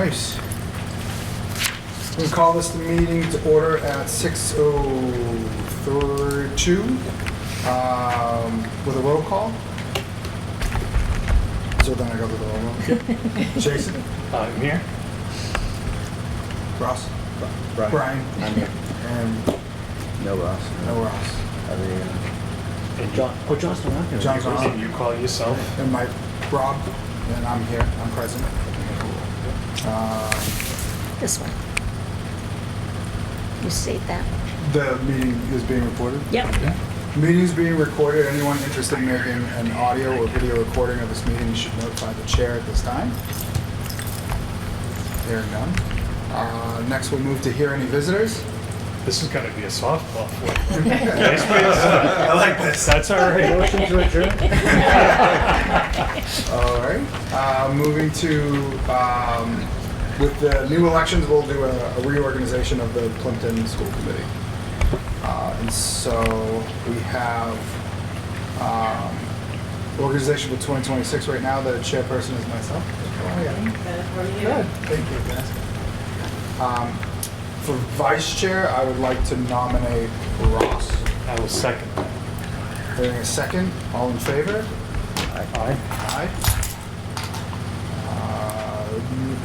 right. We'll call this the meeting to order at 6:02 with a roll call. So then I go to the roll call. Jason? I'm here. Ross? Brian? I'm here. And No Ross. no Ross. And John. Oh, John's not here. John's not. And you call yourself? And Mike, Rob, and I'm here. I'm present. This one. You state that. The meeting is being recorded? Yep. Meeting is being recorded. Anyone interested in making an audio or video recording of this meeting should notify the chair at this time. Hearing none. Next, we'll move to hear any visitors. This is going to be a softball for you. Yes, please. I like this. That's all right. Motion to adjourn? All right. Moving to, with the new elections, we'll do a reorganization of the Plympton School Committee. And so we have organization for 2026 right now. The chairperson is myself. Good. Thank you, Vanessa. For vice chair, I would like to nominate Ross. I will second that. Hearing a second, all in favor? Aye. Aye.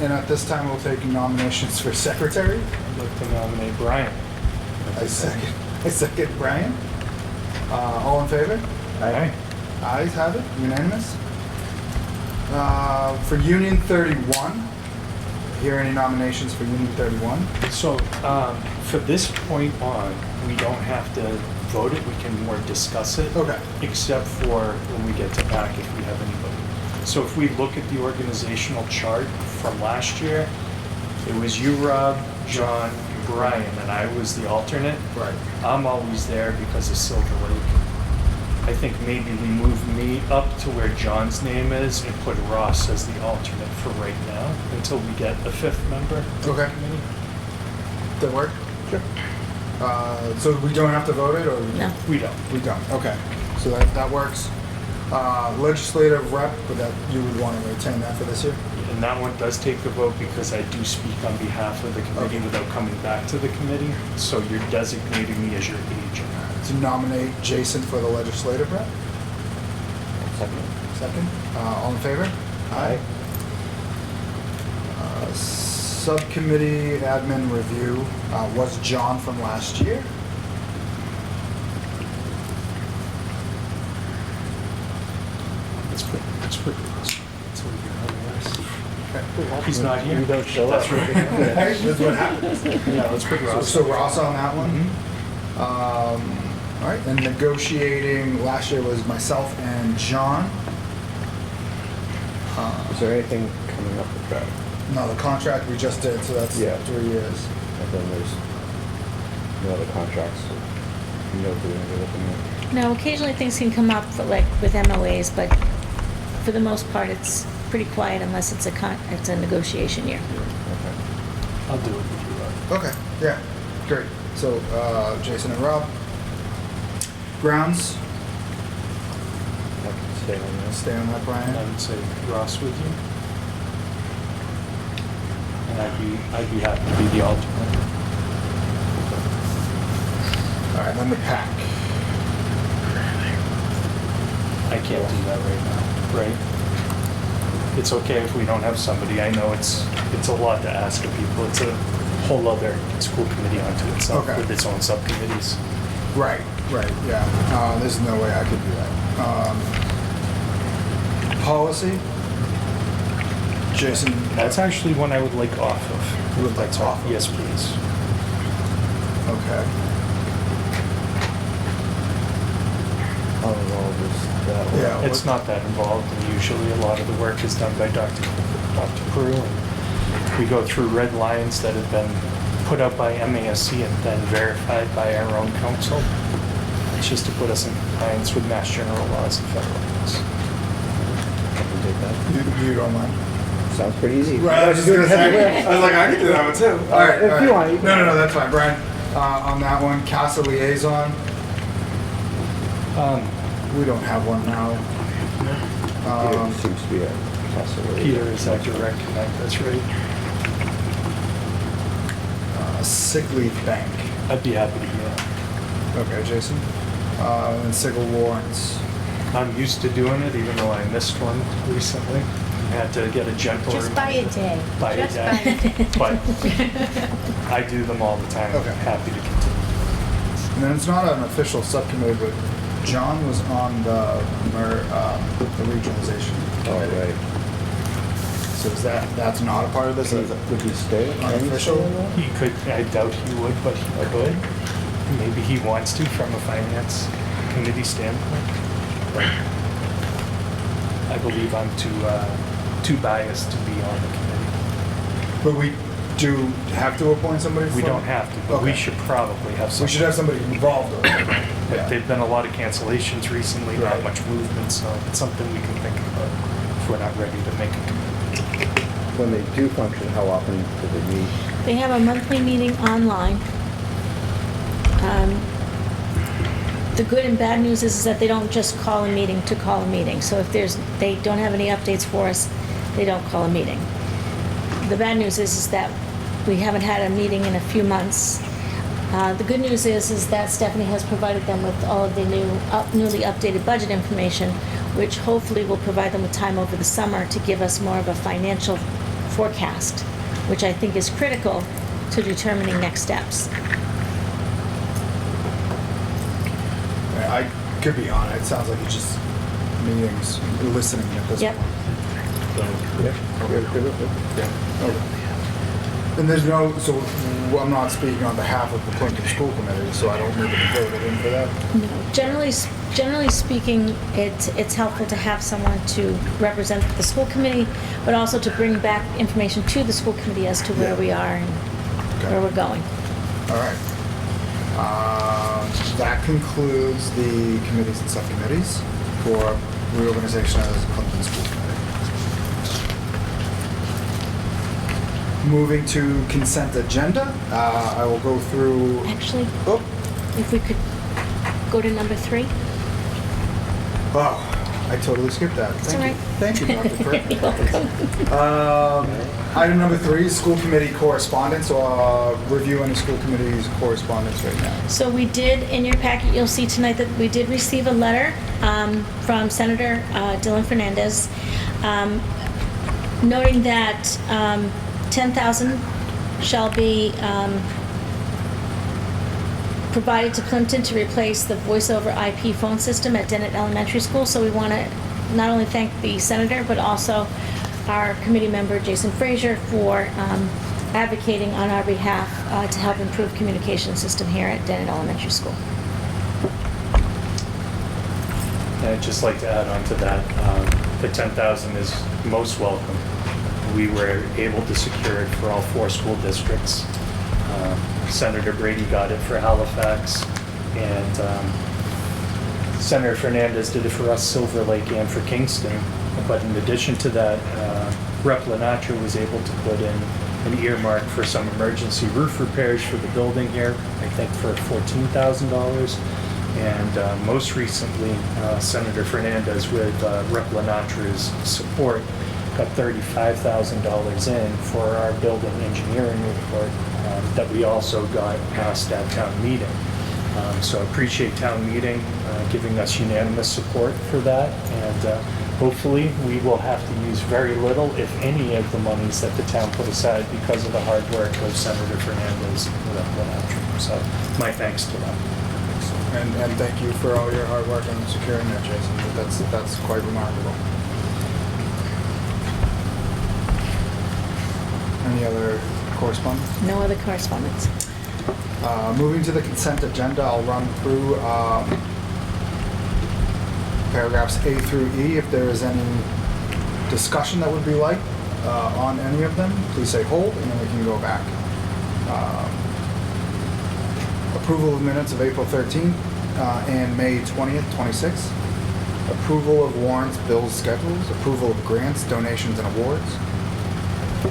And at this time, we'll take nominations for secretary. I'd like to nominate Brian. I second Brian. All in favor? Aye. Ayes have it, unanimous. For Union 31, hear any nominations for Union 31? So for this point on, we don't have to vote it. We can more discuss it. Okay. Except for when we get to back if we have anybody. So if we look at the organizational chart from last year, it was you, Rob, John, Brian, and I was the alternate. Right. I'm always there because of Silver Lake. I think maybe we move me up to where John's name is and put Ross as the alternate for right now until we get a fifth member of the Okay. committee. That work? Sure. So we don't have to vote it, or? No. We don't. We don't, okay. So that works. Legislative rep, but that you would want to retain that for this year? And that one does take a vote because I do speak on behalf of the committee Okay. without coming back to the committee. So you're designating me as your agent. To nominate Jason for the legislative rep? Second. Second. All in favor? Aye. Subcommittee admin review was John from last year. Let's put Ross. That's what we do otherwise. Okay. He's not here. You don't show That's up. right. That's what happens. Yeah, let's put Ross. So Ross on that one. Mhm. All right, and negotiating last year was myself and John. Is there anything coming up with that? No, the contract we just did, so that's Yeah. 3 years. And then there's no other contracts. You know, doing anything. No, occasionally things can come up for, like with MOAs, but for the most part, it's pretty quiet unless it's a negotiation year. Okay. I'll do it with you, Rob. Okay, yeah, great. So Jason and Rob. Grounds, I can stay on this. stay on that, And Brian. I would say Ross with you. And I'd be happy to be the alternate. All right, then the pack. I can't do that right now, right? It's okay if we don't have somebody. I know it's a lot to ask of people. It's a whole other school committee onto itself Okay. with its own subcommittees. Right, yeah. There's no way I could do that. Policy. Jason. That's actually one I would like off of. You would like That's off of? Yes, please. Okay. How involved is that one? Yeah. It's not that involved, and usually a lot of the work is done by Dr. Prue, and we go through red lines that have been put up by MASC and then verified by our own council. It's just to put us in compliance with Mass General laws and federal laws. I can take that. You don't mind? Sounds pretty easy. Right, I was just gonna say, I was like, I can do that one too. All right, If all you right. want, you can. No, that's fine, Brian. On that one, CASA liaison, we don't have one now. Peter seems to be a possibility. Peter is our direct connect, that's right. sick leave bank. I'd be happy to do that. Okay, Jason. And sickle warrants. I'm used to doing it, even though I missed one recently. I had to get a gentle Just buy a day. Buy a Just day. buy a day. But I do them all the time. Okay. Happy to continue. And then it's not an official subcommittee, but John was on the regionalization Oh, committee. right. So is that's not a part of this? Is it Would he stay? Can he unofficial? stay on that? He could, I doubt he would, but he could. Maybe he wants to from a finance committee standpoint. But I believe I'm too biased to be on the committee. But we do have to appoint somebody. We from- don't have to, but we Okay. should probably have We some. should have somebody involved with it. But Yeah. there've been a lot of cancellations recently, not Right. much movement, so it's something we can think about if we're not ready to make a commitment. When they do function, how often do they meet? They have a monthly meeting online. The good and bad news is that they don't just call a meeting to call a meeting. So if they don't have any updates for us, they don't call a meeting. The bad news is that we haven't had a meeting in a few months. The good news is that Stephanie has provided them with all of the newly updated budget information, which hopefully will provide them with time over the summer to give us more of a financial forecast, which I think is critical to determining next steps. I could be on it. It sounds like it's just meetings, listening at this Yep. point. So, Yeah. Good with it? yeah. Okay. And there's so I'm not speaking on behalf of the Plympton School Committee, so I don't need to be voted in for that. No, generally speaking, it's helpful to have someone to represent the school committee, but also to bring back information to the school committee as to where Yeah. we are and Okay. where we're going. All right. That concludes the committees and subcommittees for reorganization of the Plympton School Committee. Moving to consent agenda, I will go through. Actually, Oh, if we could go to number 3. oh, I totally skipped that. It's Thank all you. right. Thank you, Dr. Frick. You're welcome. Item number 3 is school committee correspondence. So I'll review any school committee's correspondence right now. So we did, in your packet, you'll see tonight that we did receive a letter from Senator Dylan Fernandez noting that $10,000 shall be provided to Plympton to replace the voice-over IP phone system at Dennett Elementary School. So we want to not only thank the senator, but also our committee member, Jason Frazier, for advocating on our behalf to help improve communication system here at Dennett Elementary School. And I'd just like to add on to that, the 10,000 is most welcome. We were able to secure it for all 4 school districts. Senator Brady got it for Halifax, and Senator Fernandez did it for us, Silver Lake, and for Kingston. But in addition to that, Rep. Lenatra was able to put in an earmark for some emergency roof repairs for the building here, I think for $14,000. And most recently, Senator Fernandez, with Rep. Lenatra's support, got $35,000 in for our building engineering report that we also got passed at town meeting. So I appreciate town meeting giving us unanimous support for that, and hopefully we will have to use very little, if any, of the monies that the town put aside because of the hard work of Senator Fernandez and Rep. Lenatra. So my thanks to them. And thank you for all your hard work on securing that, Jason. That's quite remarkable. Any other correspondence? No other correspondence. Moving to the consent agenda, I'll run through paragraphs A through E. If there is any discussion that would be like on any of them, please say hold, and then we can go back. Approval of minutes of April 13th and May 20th, 26th. Approval of warrants, bills, schedules. Approval of grants, donations, and awards.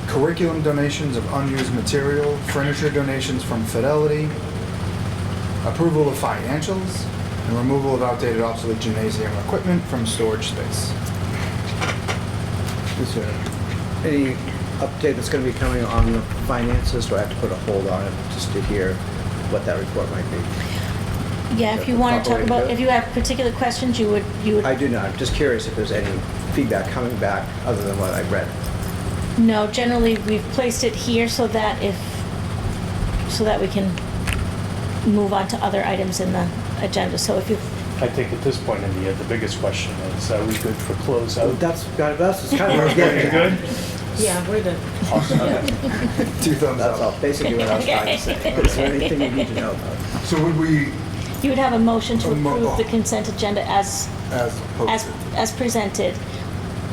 Curriculum donations of unused material. Furniture donations from Fidelity. Approval of financials. And removal of outdated, obsolete gymnasium equipment from storage space. Is there any update that's gonna be coming on the finances? Do I have to put a hold on it just to hear what that report might be? Yeah, if you want to talk Proper way to about, do it? if you have particular questions, you would, I do not. I'm just curious if there's any feedback coming back other than what I read. no, generally, we've placed it here so that we can move on to other items in the agenda. So if you, I think at this point in the year, the biggest question is, are we good for closeout? That's kind of what I was getting at. Good? yeah, we're good. Awesome. Two thumbs That's all, up. basically what I was trying to say. Is there anything you need to know about? So would we, You would have a motion to A mo- approve the consent agenda as as posted? presented.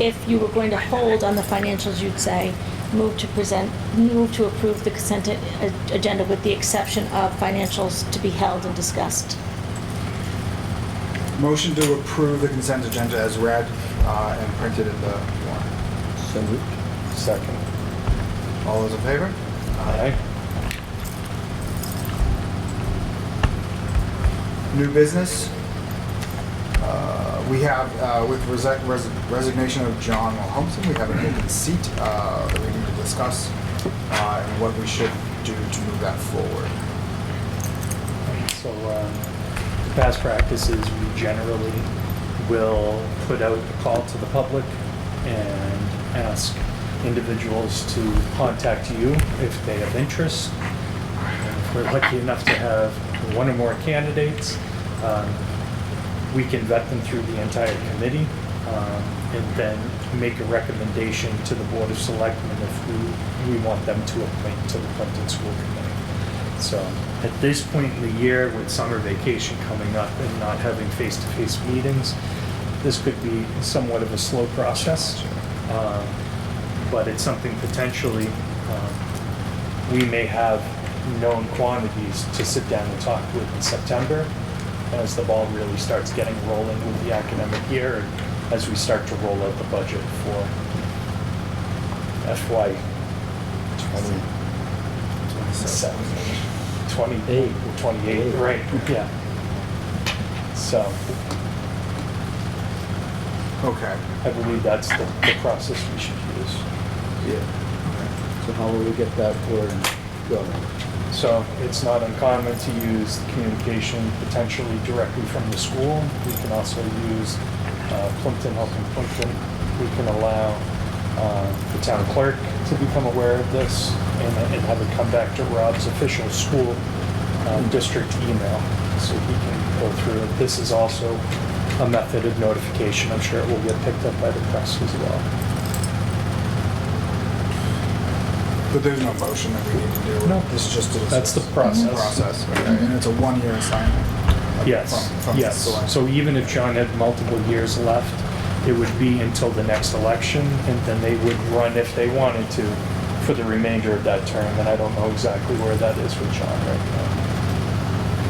If you were going to hold on the financials, you'd say, move to approve the consent agenda with the exception of financials to be held and discussed. Motion to approve the consent agenda as read and printed in the warrant. So moved. Second. All those in favor? Aye. New business. We have, with resignation of John Wilhelmsen, we have an open seat that we need to discuss and what we should do to move that forward. So, past practice is we generally will put out a call to the public and ask individuals to contact you if they have interest. And if we're lucky enough to have one or more candidates, we can vet them through the entire committee and then make a recommendation to the Board of Selectmen if we want them to appoint to the Plympton School Committee. So at this point in the year, with summer vacation coming up and not having face-to-face meetings, this could be somewhat of a slow process. But it's something potentially we may have known quantities to sit down and talk with in September as the ball really starts getting rolling with the academic year and as we start to roll out the budget for FY 27, 28, 28, right, yeah. So Okay. I believe that's the process we should use. Yeah. So how will we get that word going? So it's not uncommon to use the communication potentially directly from the school. We can also use Plympton, helping Plympton. We can allow the town clerk to become aware of this and have it come back to Rob's official school district email so he can go through it. This is also a method of notification. I'm sure it will get picked up by the press as well. But there's no motion that we need to do. No. This is just a That's the process. Process, okay. And it's a one-year assignment. Yes, from the yes. select. So even if John had multiple years left, it would be until the next election, and then they would run if they wanted to for the remainder of that term, and I don't know exactly where that is with John right now.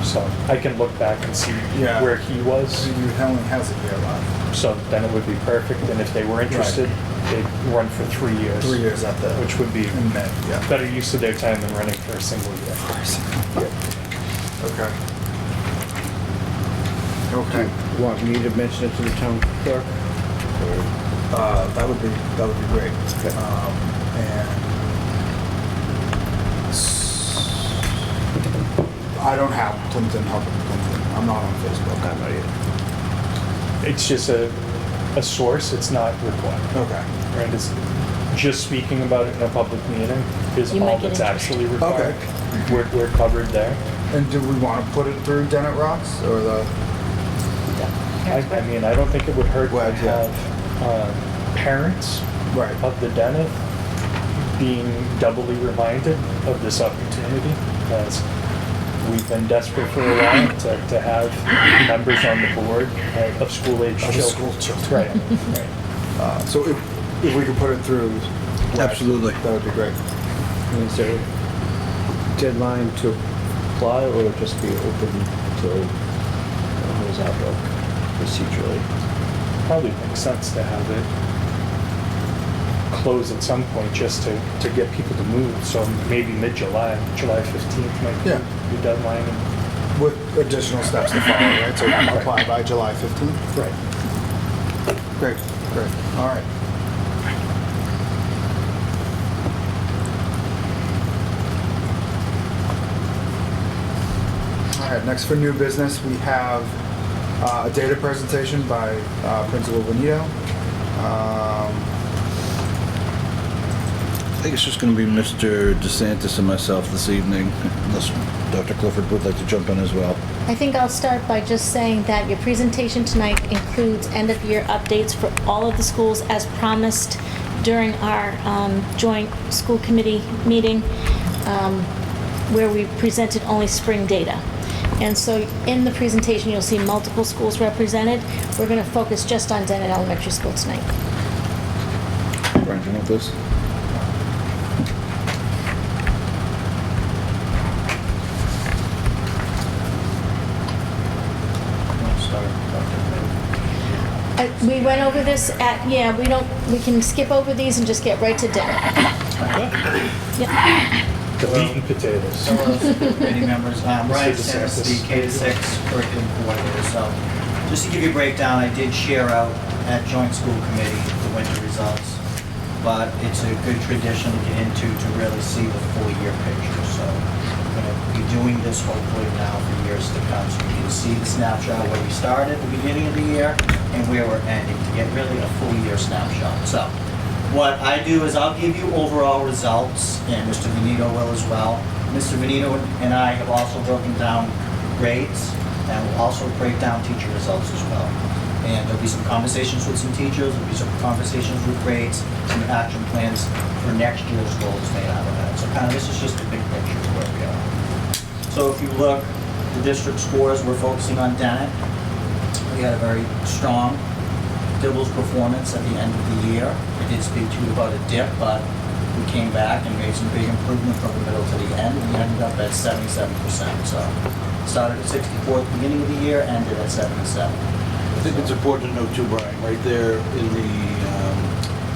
So I can look back and see Yeah. where he was, You only has a year left. so then it would be perfect, and if they were interested, they'd run for 3 years. 3 years at the. Which would be in May, yeah. better use of their time than running for a single year. Of course. Yeah. Okay. Okay. Want me to mention it to the town clerk? That would be great. Okay. And I don't have Plympton helping Plympton. I'm not on Facebook. I'm not either. It's just a source, it's not required. Okay. Right, it's just speaking about it in a public meeting is You might all get that's interest. actually required. We're covered there. And do we want to put it through Dennett Rocks or the? I mean, I don't think it would hurt to Well, yeah. have parents Right. of the Dennett being doubly reminded of this opportunity, as we've been desperate for a while to have members on the board of school-age Of the children. school children. Right, right. So if we could put it through. Absolutely. That would be great. And is there a deadline to apply, or will it just be open till, how does that look procedurally? Probably makes sense to have it close at some point just to get people to move. So maybe mid-July, July 15th might be Yeah. the deadline. And- With additional steps to follow, right? So we can apply by July 15th? Right. Great, great. All right. right, next for new business, we have a data presentation by Principal Benito. I think it's just going to be Mr. DeSantis and myself this evening, unless Dr. Clifford would like to jump in as well. I think I'll start by just saying that your presentation tonight includes end-of-year updates for all of the schools as promised during our joint school committee meeting, where we presented only spring data. And so in the presentation, you'll see multiple schools represented. We're going to focus just on Dennett Elementary School tonight. Brian, do you want this? We went over this we can skip over these and just get right to Dennett. Yeah. The meat and potatoes. Hello, committee members. Ryan Mr. Sims, DeSantis. the K-6 curriculum coordinator. So just to give you a breakdown, I did share out at joint school committee the winter results, but it's a good tradition to get into to really see the full year picture. So I'm going to be doing this hopefully now for years to come, so you can see the snapshot where we started at the beginning of the year and where we're ending to get really a full year snapshot. So what I do is I'll give you overall results, and Mr. Benito will as well. Mr. Benito and I have also broken down grades, and we'll also break down teacher results as well. And there'll be some conversations with some teachers, there'll be some conversations with grades, some action plans for next year's goals made out of that. So kind of this is just a big picture of where we are. So if you look, the district scores, we're focusing on Dennett. We had a very strong Dibbles performance at the end of the year. I did speak to you about a dip, but we came back and made some big improvement from the middle to the end. We ended up at 77%. So started at 64 at the beginning of the year, ended at 77. I think it's important to note too, Brian, right there in the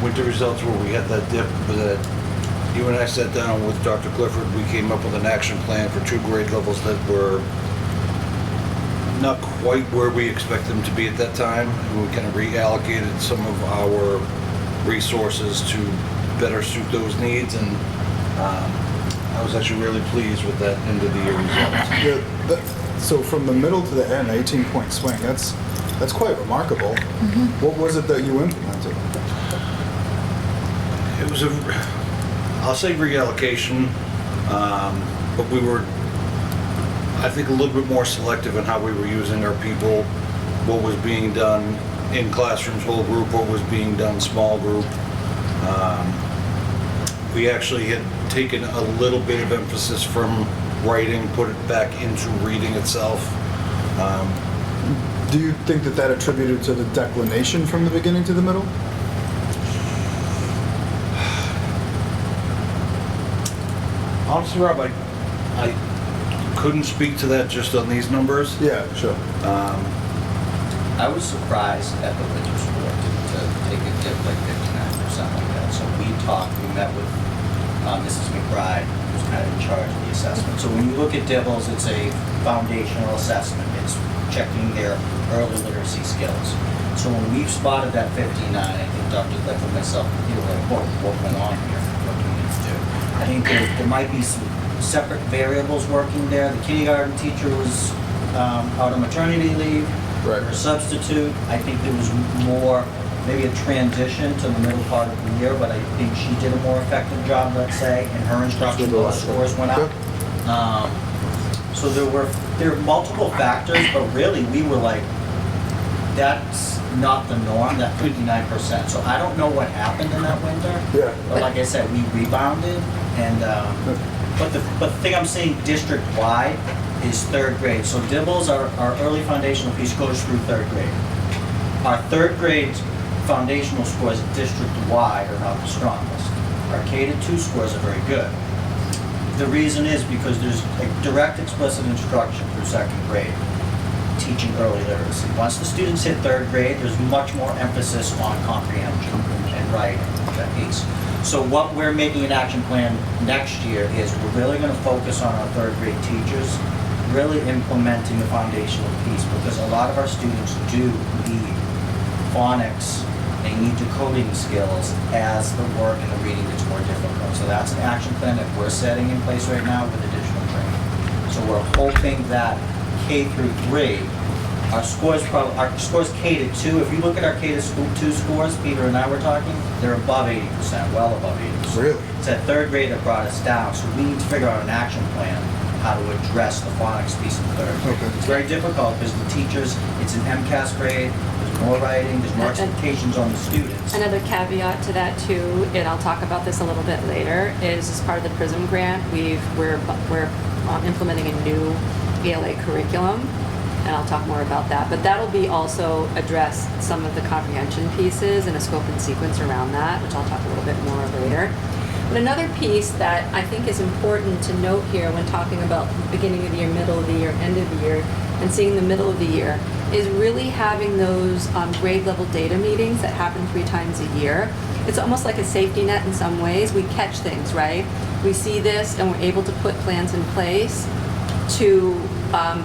winter results where we had that dip, that you and I sat down with Dr. Clifford, we came up with an action plan for 2 grade levels that were not quite where we expect them to be at that time. And we kind of reallocated some of our resources to better suit those needs, and I was actually really pleased with that end of the year result. So from the middle to the end, 18-point swing, that's quite remarkable. What was it that you implemented? It was I'll say reallocation, but we were, I think, a little bit more selective in how we were using our people, what was being done in classrooms, whole group, what was being done small group. We actually had taken a little bit of emphasis from writing, put it back into reading itself. Do you think that attributed to the declination from the beginning to the middle? Honestly, Rob, I couldn't speak to that just on these numbers. Yeah, sure. I was surprised at the winter score to take a dip like 59% like that. So we met with Mrs. McBride, who's kind of in charge of the assessment. So when you look at Dibbles, it's a foundational assessment. It's checking their early literacy skills. So when we've spotted that 59, I think Dr. Cliff and myself feel like, what went on here? What do we need to do? I think there might be some separate variables working there. The kindergarten teacher was out on maternity leave. Right. Her substitute. I think there was more, maybe a transition to the middle part of the year, but I think she did a more effective job, let's say, in her instruction. Those scores went up. So there were multiple factors, but really we were like, that's not the norm, that 59%. So I don't know what happened in that winter. Yeah. But like I said, we rebounded, and but the thing I'm seeing district-wide is 3rd grade. So Dibbles, our early foundational piece, goes through 3rd grade. Our 3rd grade foundational scores district-wide are not the strongest. Our K-2 scores are very good. The reason is because there's a direct explicit instruction through 2nd grade teaching early literacy. Once the students hit 3rd grade, there's much more emphasis on comprehension and writing, that piece. So what we're making an action plan next year is we're really going to focus on our 3rd grade teachers, really implementing the foundational piece, because a lot of our students do need phonics, they need decoding skills as the work and the reading gets more difficult. So that's an action plan that we're setting in place right now with additional training. So we're hoping that K through 3, our scores K to 2, if you look at our K to 2 scores, Peter and I were talking, they're above 80%, well above 80%. Really? It's that 3rd grade that brought us down, so we need to figure out an action plan, how to address the phonics piece in 3rd grade. Okay. It's very difficult because the teachers, it's an MCAS grade, there's more writing, there's more expectations on the students. Another caveat to that too, and I'll talk about this a little bit later, is as part of the PRISM grant, we're implementing a new ELA curriculum, and I'll talk more about that. But that'll be also address some of the comprehension pieces and a scope and sequence around that, which I'll talk a little bit more later. But another piece that I think is important to note here when talking about beginning of the year, middle of the year, end of the year, and seeing the middle of the year, is really having those grade level data meetings that happen 3 times a year. It's almost like a safety net in some ways. We catch things, right? We see this and we're able to put plans in place to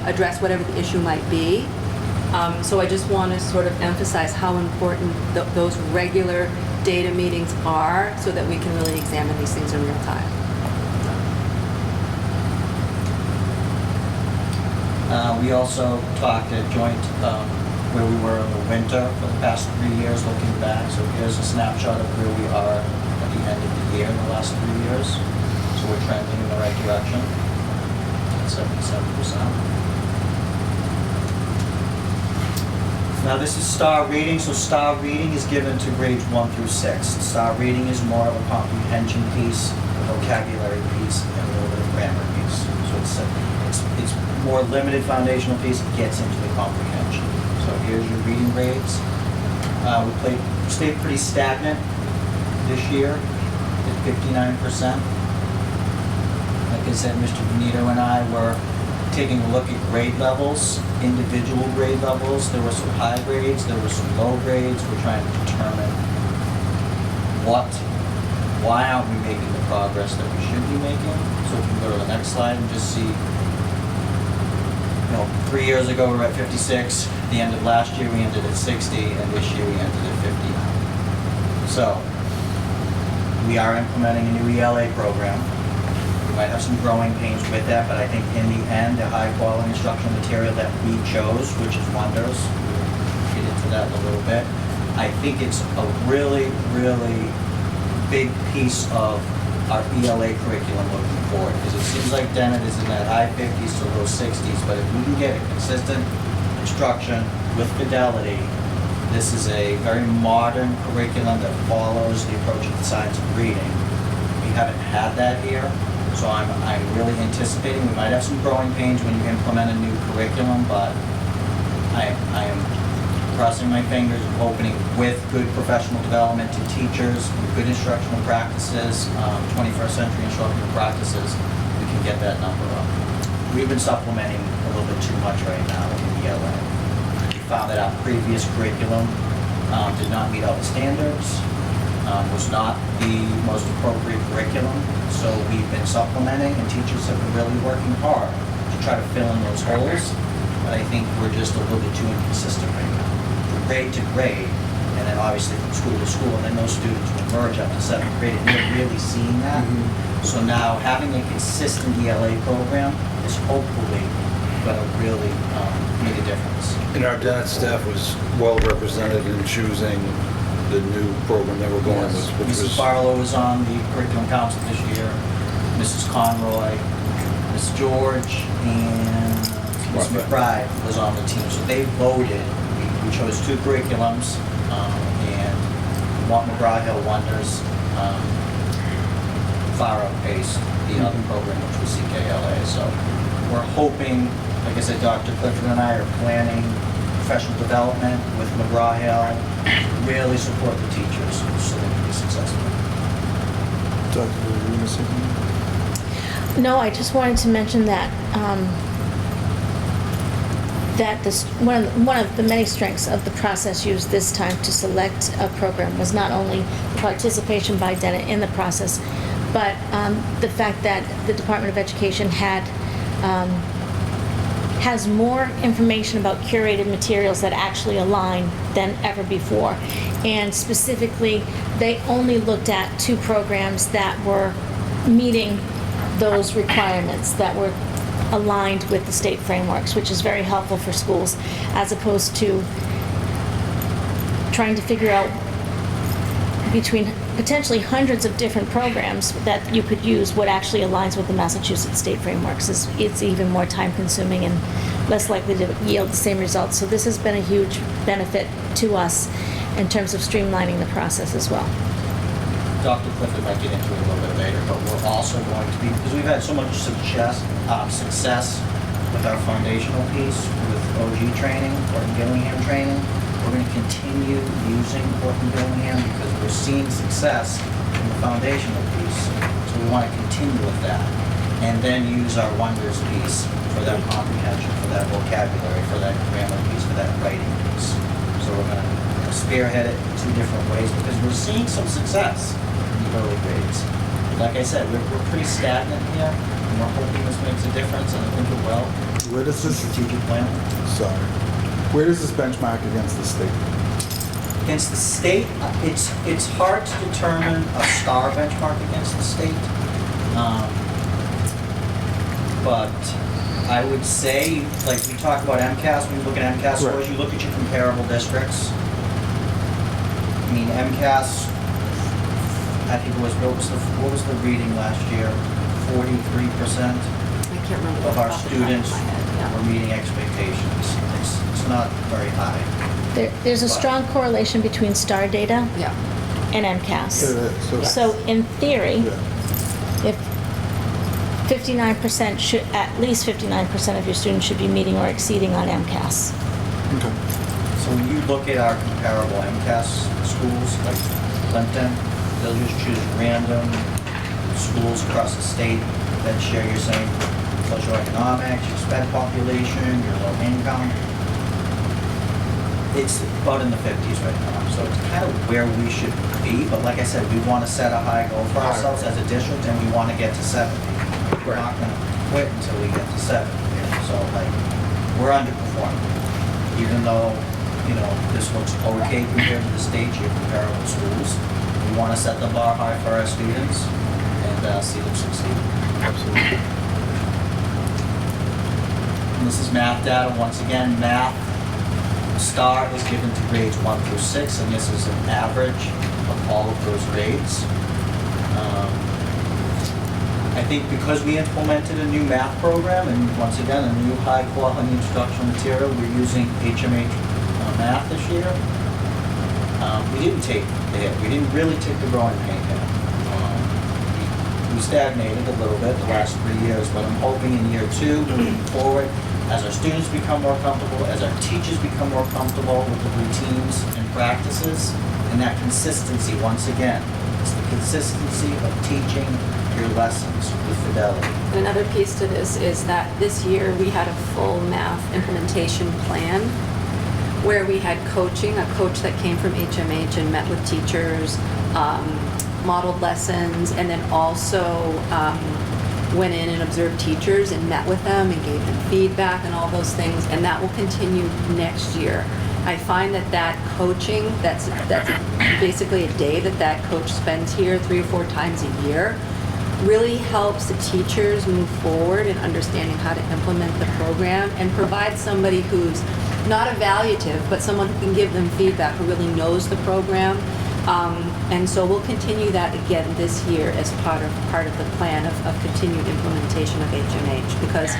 address whatever the issue might be. So I just want to sort of emphasize how important those regular data meetings are so that we can really examine these things in real time. We also talked at joint where we were in the winter for the past 3 years, looking back. So here's a snapshot of where we are at the end of the year in the last 3 years. So we're trending in the right direction at 77%. Now this is star reading. So star reading is given to grades 1 through 6. Star reading is more of a comprehension piece, a vocabulary piece, and a little bit of grammar piece. So it's more limited foundational piece, gets into the comprehension. So here's your reading grades. We stayed pretty stagnant this year at 59%. Like I said, Mr. Benito and I were taking a look at grade levels, individual grade levels. There were some high grades, there were some low grades. We're trying to determine why aren't we making the progress that we should be making. So if you go to the next slide and just see, 3 years ago we were at 56, the end of last year we ended at 60, and this year we ended at 59. So, we are implementing a new ELA program. We might have some growing pains with that, but I think in the end, the high quality instructional material that we chose, which is Wonders, we'll get into that in a little bit. I think it's a really, really big piece of our ELA curriculum looking forward, because it seems like Dennett is in that high 50s to low 60s, but if we can get a consistent instruction with fidelity, this is a very modern curriculum that follows the approach of the science of reading. We haven't had that here, so I'm really anticipating we might have some growing pains when you implement a new curriculum, but I am crossing my fingers and hoping with good professional development to teachers, good instructional practices, 21st century instructional practices, we can get that number up. We've been supplementing a little bit too much right now in ELA. We found that our previous curriculum did not meet all the standards, was not the most appropriate curriculum, so we've been supplementing, and teachers have been really working hard to try to fill in those holes, but I think we're just a little bit too inconsistent right now. Grade to grade, and then obviously from school to school, and then those students will merge up to 7th grade, and you're really seeing that. So now having a consistent ELA program is hopefully going to really make a difference. And our Dennett staff was well represented in choosing the new program that we're going with, which Mrs. was... Barlow was on the curriculum council this year, Mrs. Conroy, Ms. George, and Ms. McBride was on the team. So they voted. We chose 2 curriculums, and McGraw-Hill Wonders far outpaced the other program, which was CKLA. So we're hoping, like I said, Dr. Clifford and I are planning professional development with McGraw-Hill, really support the teachers so they can be successful. Doug, were you going to say something? No, I just wanted to mention that one of the many strengths of the process used this time to select a program was not only the participation by Dennett in the process, but the fact that the Department of Education has more information about curated materials that actually align than ever before. And specifically, they only looked at 2 programs that were meeting those requirements, that were aligned with the state frameworks, which is very helpful for schools, as opposed to trying to figure out between potentially hundreds of different programs that you could use what actually aligns with the Massachusetts state frameworks. It's even more time consuming and less likely to yield the same results. So this has been a huge benefit to us in terms of streamlining the process as well. Dr. Clifford might get into it a little bit later, but we're also going to be, because we've had so much success with our foundational piece, with OG training, Orton Gillingham training, we're going to continue using Orton Gillingham because we're seeing success in the foundational piece. So we want to continue with that. And then use our wonders piece for that comprehension, for that vocabulary, for that grammar piece, for that writing piece. So we're going to spearhead it in two different ways because we're seeing some success in the early grades. Like I said, we're pretty stagnant here, and we're hoping this makes a difference, and I think it will. Where does this, Strategic plan. sorry, where does this benchmark against the state? Against the state, it's hard to determine a star benchmark against the state. But I would say, like we talk about MCAS, when you look at MCAS scores, Right. you look at your comparable districts. I mean, MCAS, I think it was, what was the reading last year? 43% I can't remember. of our off the top of students my head, yeah. were meeting expectations. It's not very high. There's a But- strong correlation between STAR data Yeah. and MCAS. It is, So in theory, Yeah. if 59% should, at least 59% of your students should be meeting or exceeding on MCAS. Okay. So when you look at our comparable MCAS schools, like Plympton, they'll just choose random schools across the state that share your same socioeconomics, your sped population, your low income. It's about in the 50s right now, so it's kind of where we should be, but like I said, we want to set a high goal for ourselves as a district, and we want to get to 70. We're not going to quit until we get to 70. So like, we're underperforming, even though, you know, this looks okay compared to the state, your comparable schools. We want to set the bar high for our students and see them succeed. Absolutely. And this is math data. Once again, math star is given to grades 1 through 6, and this is an average of all of those grades. I think because we implemented a new math program, and once again, a new high-quality instructional material, we're using HMH math this year. We didn't take the hit. We didn't really take the growing pain hit. We stagnated a little bit the last 3 years, but I'm hoping in year 2, moving forward, as our students become more comfortable, as our teachers become more comfortable with the routines and practices, and that consistency, once again, it's the consistency of teaching your lessons with fidelity. And another piece to this is that this year we had a full math implementation plan where we had coaching, a coach that came from HMH and met with teachers, modeled lessons, and then also went in and observed teachers and met with them and gave them feedback and all those things, and that will continue next year. I find that coaching, that's basically a day that coach spends here 3 or 4 times a year, really helps the teachers move forward in understanding how to implement the program and provide somebody who's not evaluative, but someone who can give them feedback, who really knows the program. And so we'll continue that again this year as part of the plan of continued implementation of HMH. Because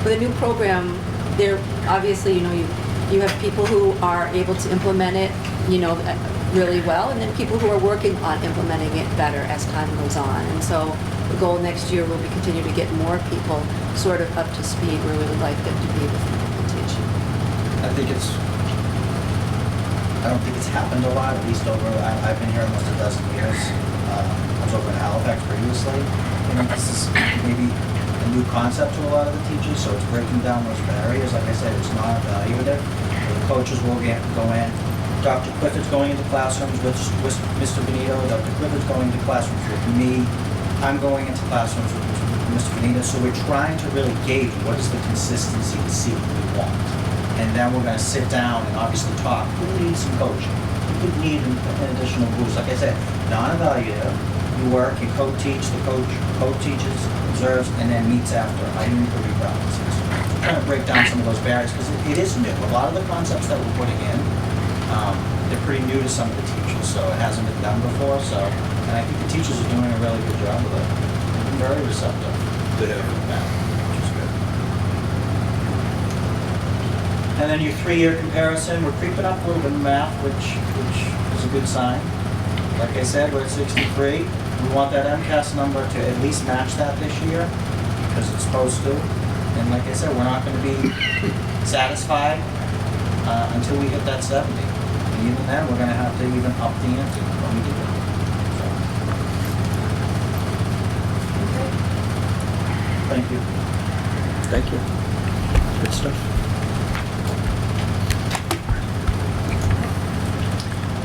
with a new program, there obviously, you have people who are able to implement it, really well, and then people who are working on implementing it better as time goes on. And so the goal next year will be continue to get more people sort of up to speed where we would like them to be with implementation. I don't think it's happened a lot, at least I've been here almost a dozen years. I was over in Halifax previously. I think this is maybe a new concept to a lot of the teachers, so it's breaking down those barriers. Like I said, it's not evaluative. The coaches will go in. Dr. Clifford's going into classrooms with Mr. Benito. Dr. Clifford's going into classrooms with me. I'm going into classrooms with Mr. Benito. So we're trying to really gauge what is the consistency to see what we want. And then we're going to sit down and obviously talk. Who needs some coaching? Who could need an additional boost? Like I said, non-evaluative. We You work, you co-teach, the coach co-teaches, observes, and then meets after. How do you improve your practices? Trying to break down some of those barriers, because it is new. A lot of the concepts that we're putting in, they're pretty new to some of the teachers, so it hasn't been done before, so, and I think the teachers are doing a really good job with it. They've been very receptive. They have. Yeah, which is good. And then your 3-year comparison, we're creeping up a little bit in math, which is a good sign. Like I said, we're at 63. We want that MCAS number to at least match that this year, because it's supposed to. And like I said, we're not going to be satisfied until we hit that 70. And even then, we're going to have to even up the ante when we do it. So. Thank you. Thank you. Good stuff.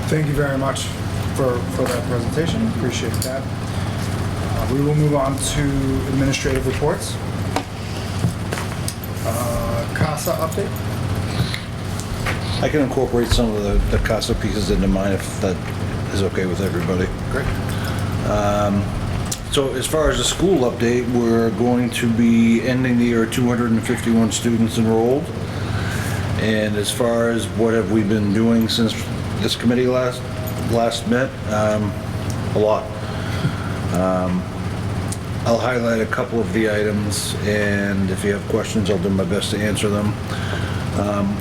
Thank you very much for that presentation. Appreciate that. We will move on to administrative reports. CASA update. I can incorporate some of the CASA pieces into mine if that is okay with everybody. Great. So as far as the school update, we're going to be ending the year at 251 students enrolled. And as far as what have we been doing since this committee last met, a lot. I'll highlight a couple of the items, and if you have questions, I'll do my best to answer them.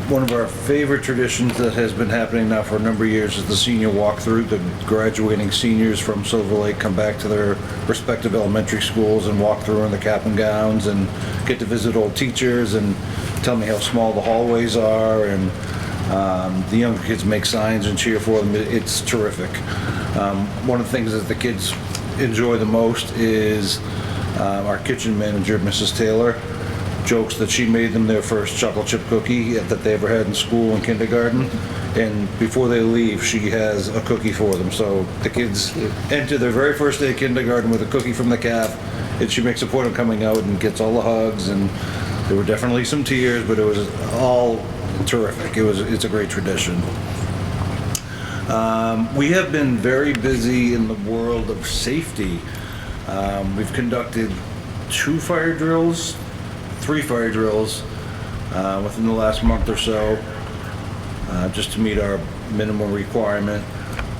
One of our favorite traditions that has been happening now for a number of years is the senior walkthrough. The graduating seniors from Silver Lake come back to their respective elementary schools and walk through in the cap and gowns and get to visit old teachers and tell me how small the hallways are, and the younger kids make signs and cheer for them. It's terrific. One of the things that the kids enjoy the most is our kitchen manager, Mrs. Taylor, jokes that she made them their first chocolate chip cookie that they ever had in school in kindergarten, and before they leave she has a cookie for them. So the kids enter their very first day of kindergarten with a cookie from the calf, and she makes a point of coming out and gets all the hugs, and there were definitely some tears, but it was all terrific. It's a great tradition. We have been very busy in the world of safety. We've conducted 3 fire drills within the last month or so, just to meet our minimum requirement.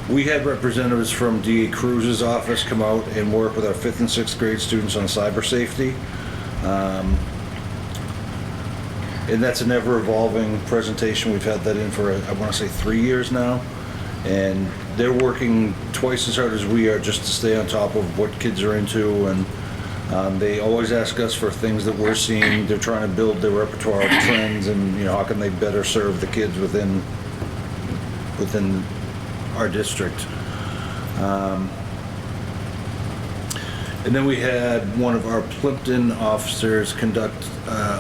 We had representatives from DA Cruz's office come out and work with our 5th and 6th grade students on cyber safety. And that's an ever-evolving presentation. We've had that in for, I want to say, 3 years now. And they're working twice as hard as we are just to stay on top of what kids are into, and they always ask us for things that we're seeing. They're trying to build their repertoire of trends, and how can they better serve the kids within our district. And then we had one of our Plympton officers conduct,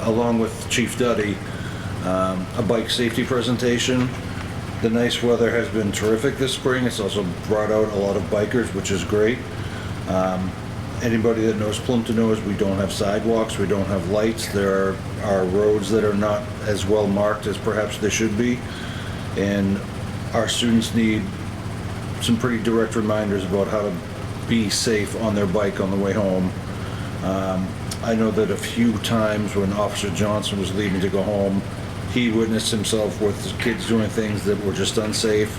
along with Chief Duddy, a bike safety presentation. The nice weather has been terrific this spring. It's also brought out a lot of bikers, which is great. Anybody that knows Plympton knows we don't have sidewalks, we don't have lights. There are roads that are not as well marked as perhaps they should be. And our students need some pretty direct reminders about how to be safe on their bike on the way home. I know that a few times when Officer Johnson was leaving to go home, he witnessed himself with the kids doing things that were just unsafe.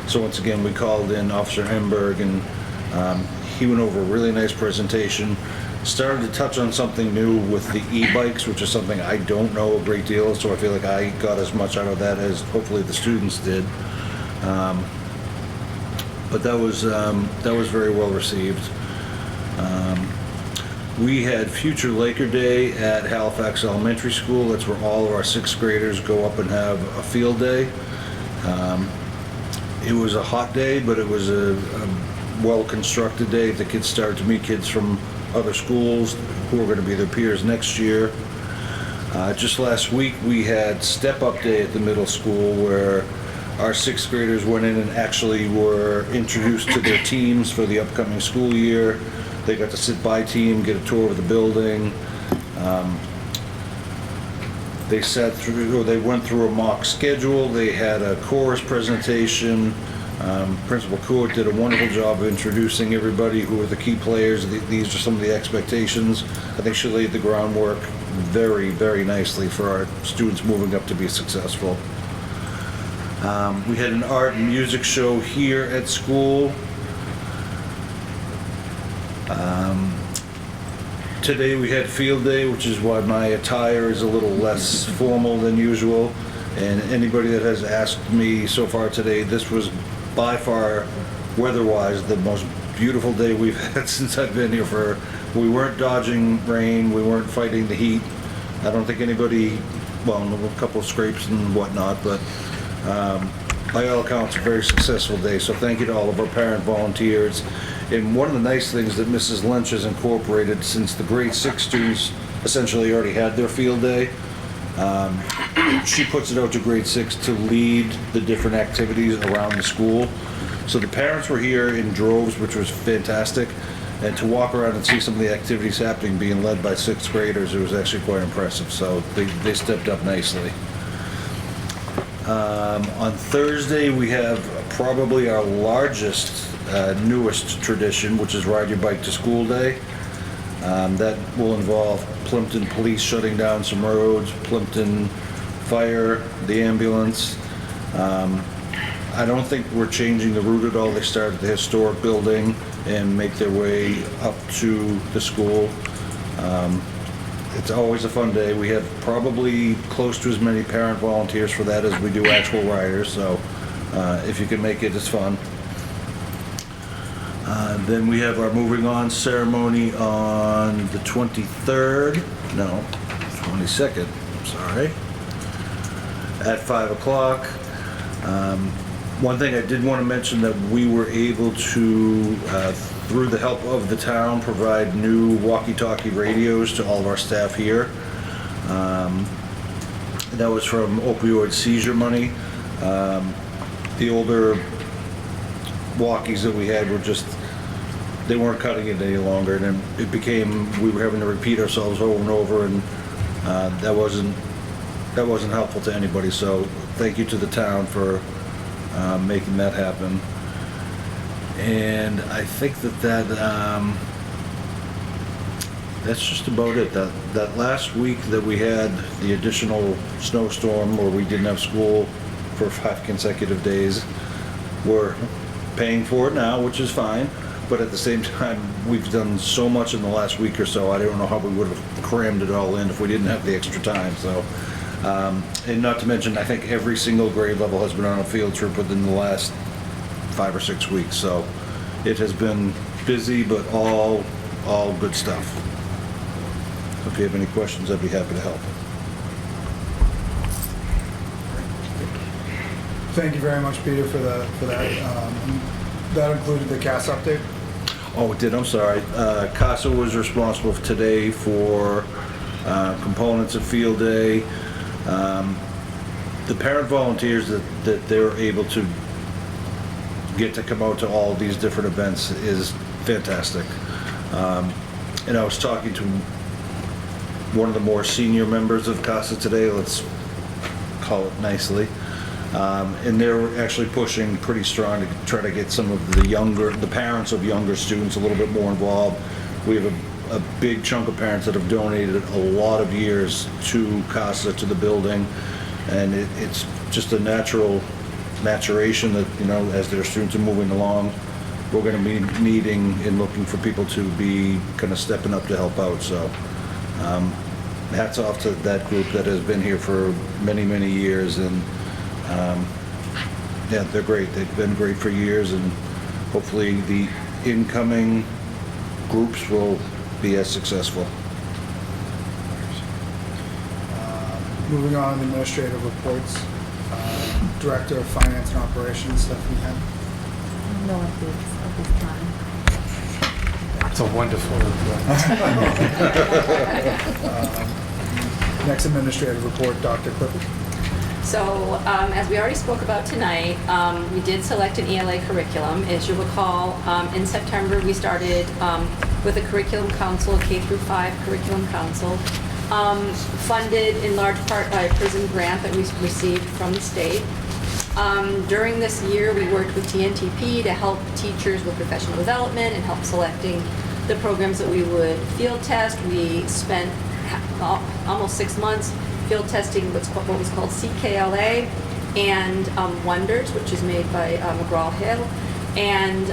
So once again, we called in Officer Hemberg, and he went over a really nice presentation. Started to touch on something new with the e-bikes, which is something I don't know a great deal, so I feel like I got as much out of that as hopefully the students did. But that was very well received. We had Future Laker Day at Halifax Elementary School. That's where all of our 6th graders go up and have a field day. It was a hot day, but it was a well-constructed day. The kids started to meet kids from other schools who are going to be their peers next year. Just last week, we had Step Up Day at the middle school, where our 6th graders went in and actually were introduced to their teams for the upcoming school year. They got to sit by team, get a tour of the building. They went through a mock schedule. They had a chorus presentation. Principal Court did a wonderful job of introducing everybody who are the key players. These are some of the expectations. I think she laid the groundwork very, very nicely for our students moving up to be successful. We had an art and music show here at school. Today we had field day, which is why my attire is a little less formal than usual. And anybody that has asked me so far today, this was by far, weather-wise, the most beautiful day we've had since I've been here. We weren't dodging rain, we weren't fighting the heat. I don't think anybody, well, a couple of scrapes and whatnot, but by all accounts, a very successful day. So thank you to all of our parent volunteers. And one of the nice things that Mrs. Lynch has incorporated, since the grade 6 students essentially already had their field day, she puts it out to grade 6 to lead the different activities around the school. So the parents were here in droves, which was fantastic, and to walk around and see some of the activities happening being led by 6th graders, it was actually quite impressive. So they stepped up nicely. On Thursday, we have probably our largest, newest tradition, which is Ride Your Bike to School Day. That will involve Plympton Police shutting down some roads, Plympton Fire, the ambulance. I don't think we're changing the route at all. They start at the historic building and make their way up to the school. It's always a fun day. We have probably close to as many parent volunteers for that as we do actual riders, so if you can make it, it's fun. Then we have our moving on ceremony on the 23rd, no, 22nd, sorry, at 5 o'clock. One thing I did want to mention that we were able to, through the help of the town, provide new walkie-talkie radios to all of our staff here. That was from opioid seizure money. The older walkies that we had were just, they weren't cutting it any longer, and then it became, we were having to repeat ourselves over and over, and that wasn't helpful to anybody. So thank you to the town for making that happen. And I think that's just about it. That last week that we had the additional snowstorm where we didn't have school for 5 consecutive days, we're paying for it now, which is fine. But at the same time, we've done so much in the last week or so, I don't know how we would have crammed it all in if we didn't have the extra time. So, and not to mention, I think every single grade level has been on a field trip within the last 5 or 6 weeks. So it has been busy, but all good stuff. If you have any questions, I'd be happy to help. Thank you very much, Peter, for that. That included the CAS update? Oh, it did, I'm sorry. CASA was responsible today for components of field day. The parent volunteers that they're able to get to come out to all these different events is fantastic. And I was talking to one of the more senior members of CASA today, let's call it nicely. And they're actually pushing pretty strong to try to get some of the parents of younger students a little bit more involved. We have a big chunk of parents that have donated a lot of years to CASA, to the building, and it's just a natural maturation that, you know, as their students are moving along, we're going to be needing and looking for people to be kind of stepping up to help out. So hats off to that group that has been here for many, many years, and yeah, they're great. They've been great for years, and hopefully the incoming groups will be as successful. Moving on to administrative reports. Director of Finance and Operations, Stephanie Head. No updates at this time. It's a wonderful report. Next administrative report, Dr. Clifford. So, as we already spoke about tonight, we did select an ELA curriculum. As you recall, in September, we started with a curriculum council, K-5 curriculum council, funded in large part by a PRISM grant that we received from the state. During this year, we worked with TNTP to help teachers with professional development and help selecting the programs that we would field test. We spent almost 6 months field testing what was called CKLA and Wonders, which is made by McGraw-Hill. And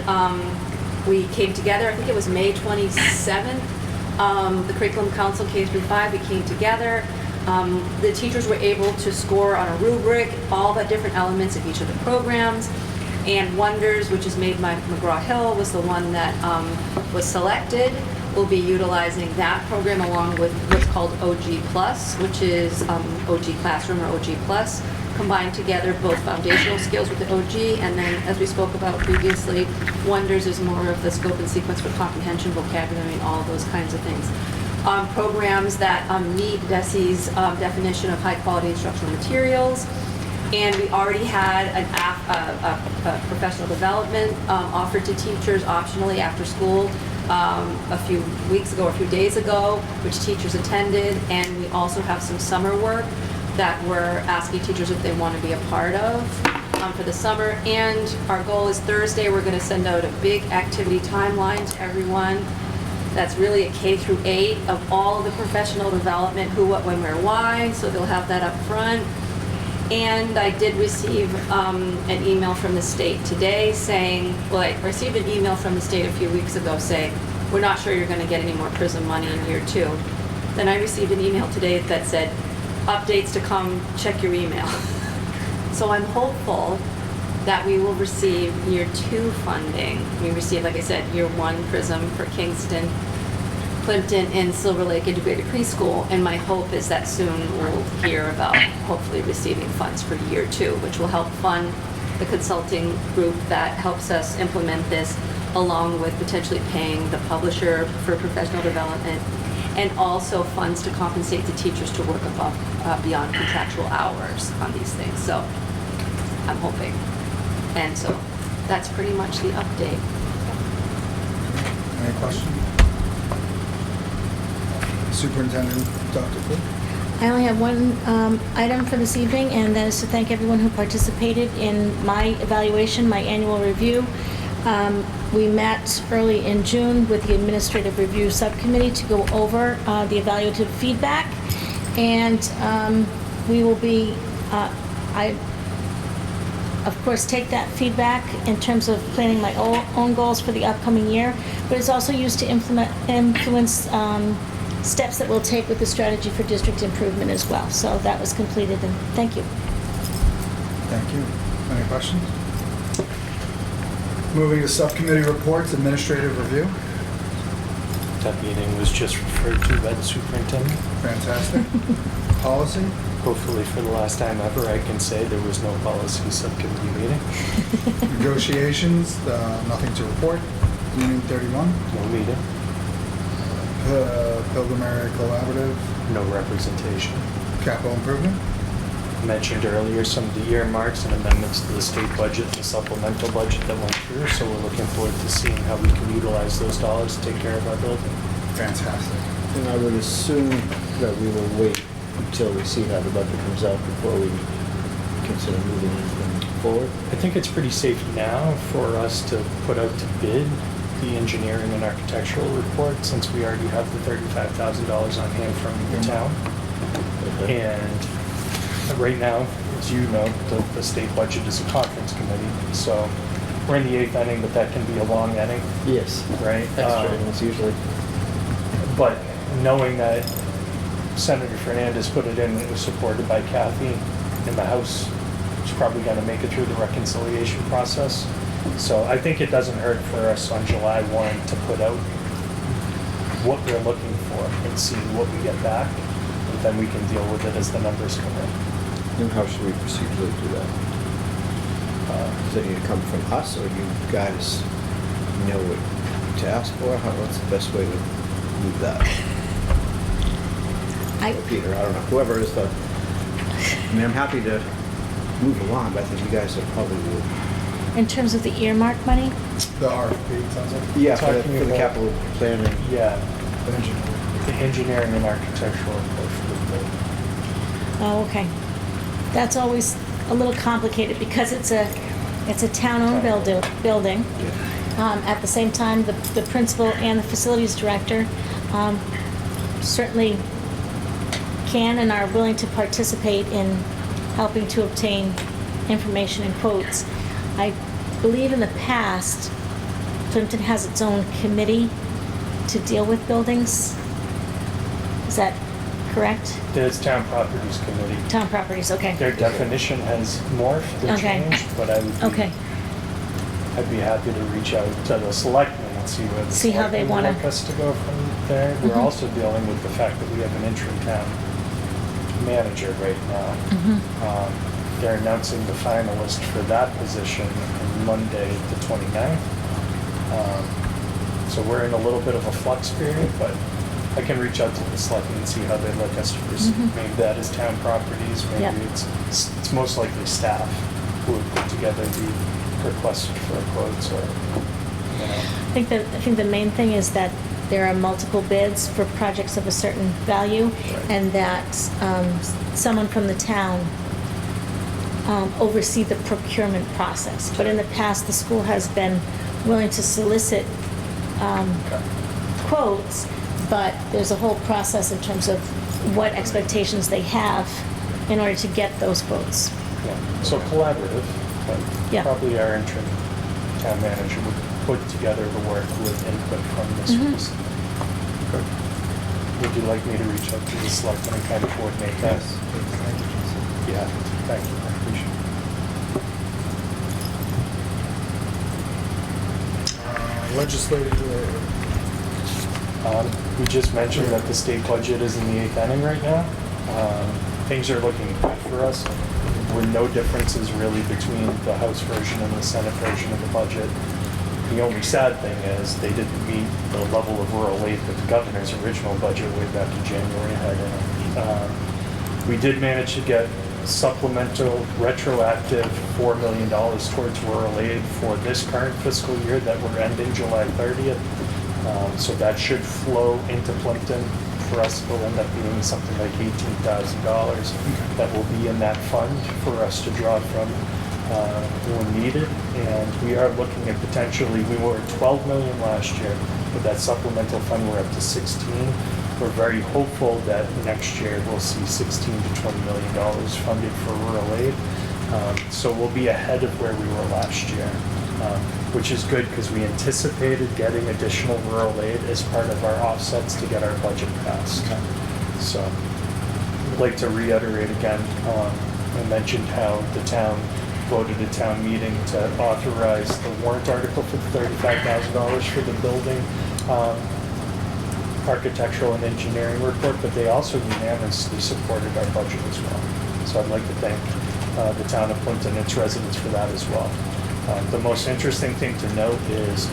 we came together, I think it was May 27th. The Curriculum Council K-5, we came together. The teachers were able to score on a rubric all the different elements of each of the programs. And Wonders, which is made by McGraw-Hill, was the one that was selected. We'll be utilizing that program along with what's called OG Plus, which is OG Classroom or OG Plus, combined together both foundational skills with the OG, and then, as we spoke about previously, Wonders is more of the scope and sequence for comprehension, vocabulary, and all of those kinds of things. Programs that meet DESE's definition of high-quality instructional materials. And we already had a professional development offered to teachers optionally after school a few weeks ago, or a few days ago, which teachers attended. And we also have some summer work that we're asking teachers if they want to be a part of for the summer. And our goal is Thursday, we're going to send out a big activity timeline to everyone. That's really a K through 8 of all of the professional development, who, what, when, where, why. So they'll have that up front. And I did receive an email from the state today saying, well, I received an email from the state a few weeks ago saying, we're not sure you're going to get any more PRISM money in year 2. Then I received an email today that said, updates to come, check your email. So I'm hopeful that we will receive year 2 funding. We received, like I said, year 1 PRISM for Kingston, Plympton, and Silver Lake Integrated Preschool, and my hope is that soon we'll hear about hopefully receiving funds for year 2, which will help fund the consulting group that helps us implement this, along with potentially paying the publisher for professional development, and also funds to compensate the teachers to work above, beyond contractual hours on these things. So I'm hoping. And so that's pretty much the update. Any questions? Superintendent, Dr. Cook? I only have one item for this evening, and that is to thank everyone who participated in my evaluation, my annual review. We met early in June with the Administrative Review Subcommittee to go over the evaluative feedback, and we will be, I, of course, take that feedback in terms of planning my own goals for the upcoming year, but it's also used to influence steps that we'll take with the strategy for district improvement as well. So that was completed, and thank you. Thank you. Any questions? Moving to subcommittee reports, administrative review. That meeting was just referred to by the superintendent. Fantastic. Policy. Hopefully for the last time ever, I can say there was no policy subcommittee meeting. Negotiations, nothing to report. Union 31. No meeting, Pilgrim Area Collaborative. no representation. Capital improvement. Mentioned earlier some of the earmarks and amendments to the state budget and the supplemental budget that went through, so we're looking forward to seeing how we can utilize those dollars to take care of our building. Fantastic. And I would assume that we will wait until we see how the budget comes out before we consider moving anything forward. I think it's pretty safe now for us to put out to bid the engineering and architectural report, since we already have the $35,000 on hand from the town. Okay. And right now, as you know, the state budget is a conference committee, so we're in the 8th inning, but that can be a long inning, Yes. right? Extra innings usually. But knowing that Senator Fernandez put it in, it was supported by Kathy in the House, is probably going to make it through the reconciliation process. So I think it doesn't hurt for us on July 1 to put out what we're looking for and see what we get back, and then we can deal with it as the numbers come in. And how should we procedurally do that? Does it need to come from us, or you guys know what to ask for? What's the best way to move that? Or Peter, I don't know, whoever is the, I mean, I'm happy to move along, but I think you guys are probably In terms of the earmark money, The RFP, sounds like. yeah, for Talking the about- capital planning. Yeah, The engineer. the engineering and architectural report for the building. oh, okay. That's always a little complicated because it's a town-owned building. At the same time, the principal and the facilities director certainly can and are willing to participate in helping to obtain information and quotes. I believe in the past, Plympton has its own committee to deal with buildings. Is that correct? There's Town Properties Committee. Town properties, okay. Their definition has morphed and Okay. changed, but I would be, Okay, I'd be happy to reach out to the selectmen and see where the See how they selectmen wanna- like us to go from there. We're Mhm. also dealing with the fact that we have an interim town manager right now. mhm, They're announcing the finalist for that position on Monday, the 29th. So we're in a little bit of a flux period, but I can reach out to the selectmen and see how they'd like us to proceed. Mhm. Maybe that is town properties, Yep. maybe it's most likely staff who would put together the request for quotes or, you know. I think the main thing is that there are multiple bids for projects of a certain value, Right. and that someone from the town oversee the procurement process. But in the past, the school has been willing to solicit Okay. quotes, but there's a whole process in terms of what expectations they have in order to get those quotes. Yeah. So collaborative, but Yeah. probably our interim town manager would put together the work with input from this. Mhm. Good. Would you like me to reach out to the selectmen and kind of coordinate that? Yeah, thank you, I appreciate Legislative, We just mentioned that the state budget is in the 8th inning right now. Things are looking good for us. There were no differences really between the House version and the Senate version of the budget. The only sad thing is they didn't meet the level of rural aid that the governor's original budget way back in January had in it. We did manage to get supplemental retroactive $4 million towards rural aid for this current fiscal year that we're ending July 30th. So that should flow into Plympton. For us, it will end up being something like $18,000 that will be in that fund for us to draw from when needed. And we are looking at potentially, we were at 12 million last year. With that supplemental fund, we're up to 16. We're very hopeful that next year we'll see $16 to $20 million funded for rural aid. So we'll be ahead of where we were last year, which is good because we anticipated getting additional rural aid as part of our offsets to get our budget passed. So I'd like to reiterate again, I mentioned how the town voted at town meeting to authorize the warrant article for the $35,000 for the building architectural and engineering report, but they also unanimously supported our budget as well. So I'd like to thank the town of Plympton and its residents for that as well. The most interesting thing to note is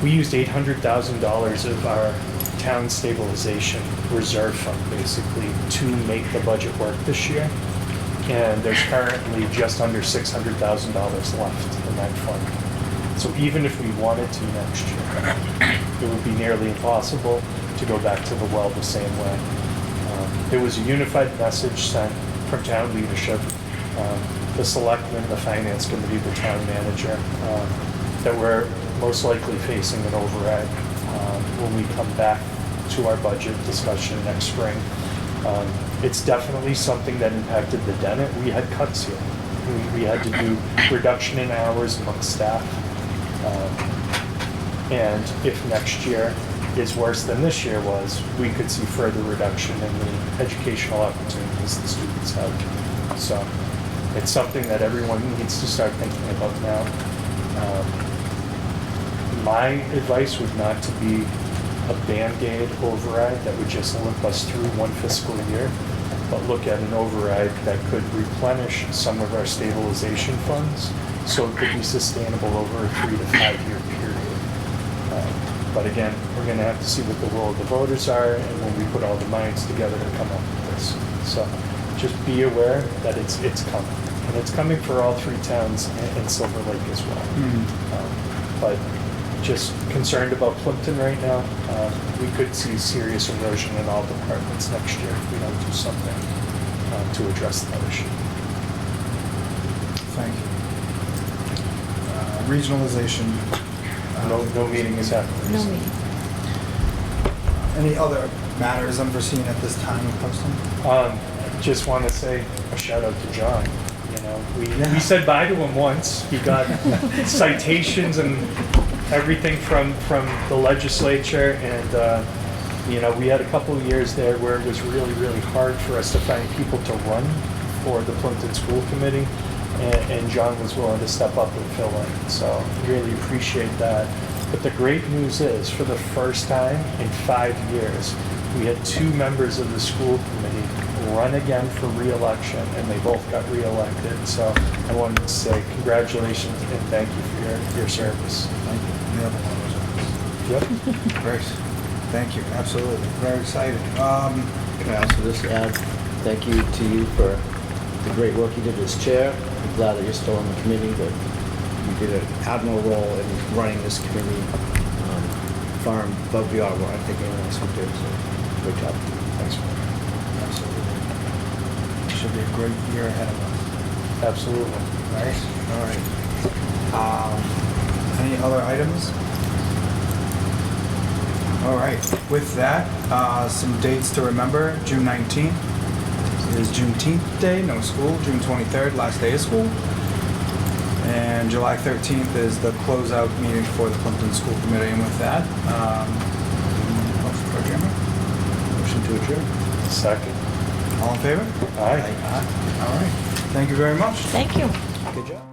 we used $800,000 of our town stabilization reserve fund basically to make the budget work this year. And there's currently just under $600,000 left in that fund. So even if we wanted to next year, it would be nearly impossible to go back to the well the same way. There was a unified message sent from town leadership, the selectmen, the finance committee, the town manager, that we're most likely facing an override when we come back to our budget discussion next spring. It's definitely something that impacted the Dennett. We had cuts here. We had to do reduction in hours amongst staff. And if next year is worse than this year was, we could see further reduction in the educational opportunities the students have. So it's something that everyone needs to start thinking about now. My advice would not to be a Band-Aid override that would just limp us through one fiscal year, but look at an override that could replenish some of our stabilization funds so it could be sustainable over a 3 to 5 year period. But again, we're going to have to see what the will of the voters are and when we put all the minds together to come up with this. So just be aware that it's coming. And it's coming for all three towns and Silver Lake as well. But just concerned about Plympton right now. We could see serious erosion in all departments next year if we don't do something to address that issue. Thank you. Regionalization. No meeting is happening. No meeting. Any other matters unforeseen at this time of posting? Just want to say a shout out to John. You know, Yeah. we said bye to him once. He got citations and everything from the legislature, and you know, we had a couple of years there where it was really, really hard for us to find people to run for the Plympton School Committee, and John was willing to step up and fill in. So really appreciate that. But the great news is, for the first time in 5 years, we had 2 members of the school committee run again for re-election, and they both got re-elected. So I wanted to say congratulations and thank you for your service. Thank you. The other one was Yep. Great. Thank you. Absolutely. Very excited. Can I also just add, thank you to you for the great work you did as chair. I'm glad that you're still on the committee, but you did an admirable role in running this committee, far and above beyond what I think anyone else would do, so good job. Thanks. Absolutely. Should be a great year ahead of us. Absolutely. Right? All right. Any other items? All right. With that, some dates to remember. June 19th is Juneteenth Day, no school. June 23rd, last day of school. And July 13th is the closeout meeting for the Plympton School Committee. And with that, motion for adjournment? Motion to adjourn. Second. All in favor? Aye. All right. Thank you very much. Thank you. Good job.